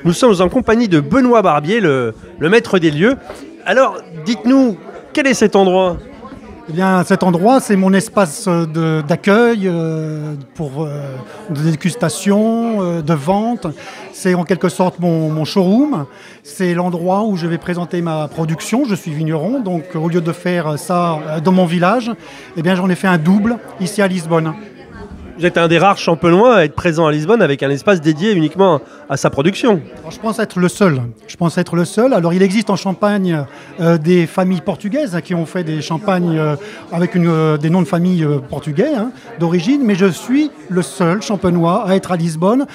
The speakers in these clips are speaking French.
Nous sommes en compagnie de Benoît Barbier, le maître des lieux. Alors, dites-nous, quel est cet endroit ? Eh bien, cet endroit, c'est mon espace d'accueil pour de dégustation, de vente. C'est en quelque sorte mon showroom. C'est l'endroit où je vais présenter ma production. Je suis vigneron, donc au lieu de faire ça dans mon village, eh bien, j'en ai fait un double ici à Lisbonne. Vous êtes un des rares champenois à être présent à Lisbonne avec un espace dédié uniquement à sa production. Alors, je pense être le seul. Alors, il existe en Champagne des familles portugaises qui ont fait des champagnes avec des noms de famille portugais d'origine, mais je suis le seul champenois à être à Lisbonne.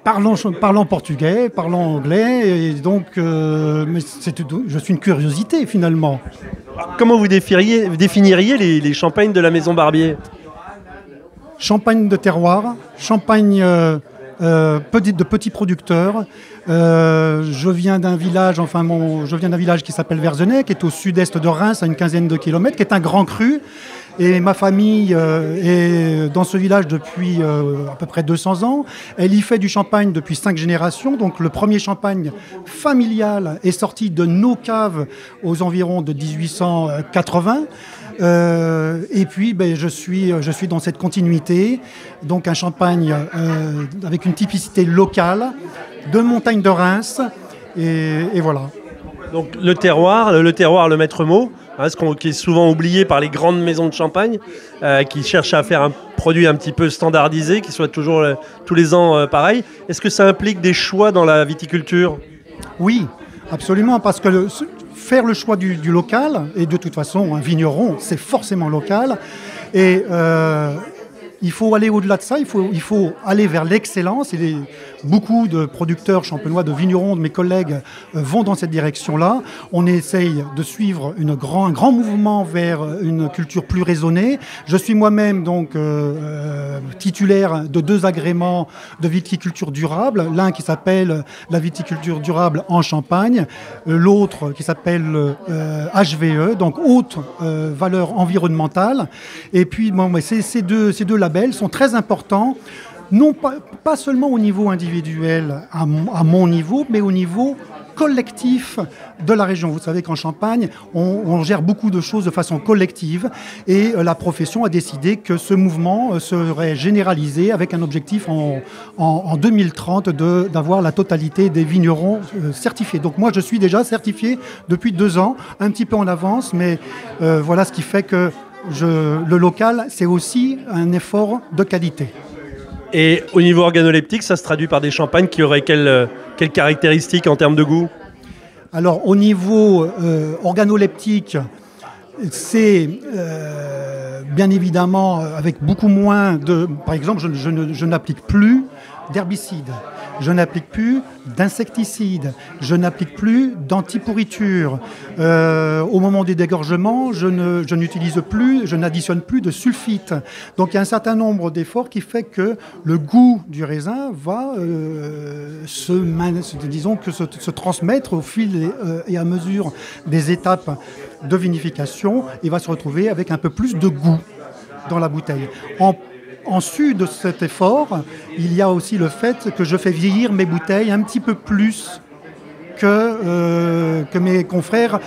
Parlant portugais, parlant anglais, et donc je suis une curiosité finalement. Alors, comment vous définiriez les champagnes de la Maison Barbier ? Champagne de terroir, champagne de petits producteurs. Je viens d'un village qui s'appelle Verzenay, qui est au sud-est de Reims, à une quinzaine de kilomètres, qui est un grand cru. Et ma famille est dans ce village depuis à peu près 200 ans. Elle y fait du champagne depuis 5 générations. Donc le premier champagne familial est sorti de nos caves aux environs de 1880. Et puis je suis dans cette continuité, donc un champagne avec une typicité locale de montagne de Reims et voilà. Donc le terroir, le maître mot, qui est souvent oublié par les grandes maisons de champagne, qui cherchent à faire un produit un petit peu standardisé, qui soit toujours tous les ans pareil. Est-ce que ça implique des choix dans la viticulture ? Oui, absolument, parce que faire le choix du local, et de toute façon, un vigneron, c'est forcément local, et il faut aller au-delà de ça, il faut aller vers l'excellence, et beaucoup de producteurs champenois, de vignerons, de mes collègues vont dans cette direction-là. On essaye de suivre un grand mouvement vers une culture plus raisonnée. Je suis moi-même donc titulaire de 2 agréments de viticulture durable, l'un qui s'appelle la viticulture durable en Champagne, l'autre qui s'appelle HVE, donc haute valeur environnementale. Et puis ces deux labels sont très importants, non pas seulement au niveau individuel, à mon niveau, mais au niveau collectif de la région. Vous savez qu'en Champagne, on gère beaucoup de choses de façon collective, et la profession a décidé que ce mouvement serait généralisé avec un objectif en 2030 d'avoir la totalité des vignerons certifiés. Donc moi, je suis déjà certifié depuis 2 ans, un petit peu en avance, mais voilà ce qui fait que le local, c'est aussi un effort de qualité. Et au niveau organoleptique, ça se traduit par des champagnes qui auraient quelles caractéristiques en termes de goût ? Alors, au niveau organoleptique, c'est bien évidemment avec beaucoup moins de... Par exemple, je n'applique plus d'herbicides, je n'applique plus d'insecticides, je n'applique plus d'antipourriture. Au moment des dégorgements, je n'additionne plus de sulfite. Donc il y a un certain nombre d'efforts qui fait que le goût du raisin va se transmettre au fil et à mesure des étapes de vinification, et va se retrouver avec un peu plus de goût dans la bouteille. En sus de cet effort, il y a aussi le fait que je fais vieillir mes bouteilles un petit peu plus que mes confrères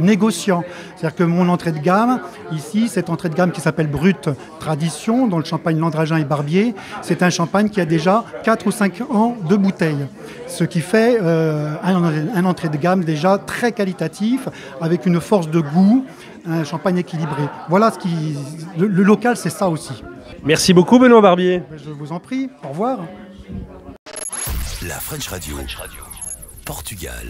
négociants. C'est-à-dire que mon entrée de gamme, ici, cette entrée de gamme qui s'appelle Brut Tradition, dans le champagne Landragin et Barbier, c'est un champagne qui a déjà 4 ou 5 ans de bouteille. Ce qui fait un entrée de gamme déjà très qualitatif, avec une force de goût, un champagne équilibré. Voilà le local, c'est ça aussi. Merci beaucoup Benoît Barbier. Je vous en prie, au revoir. La French Radio, Portugal.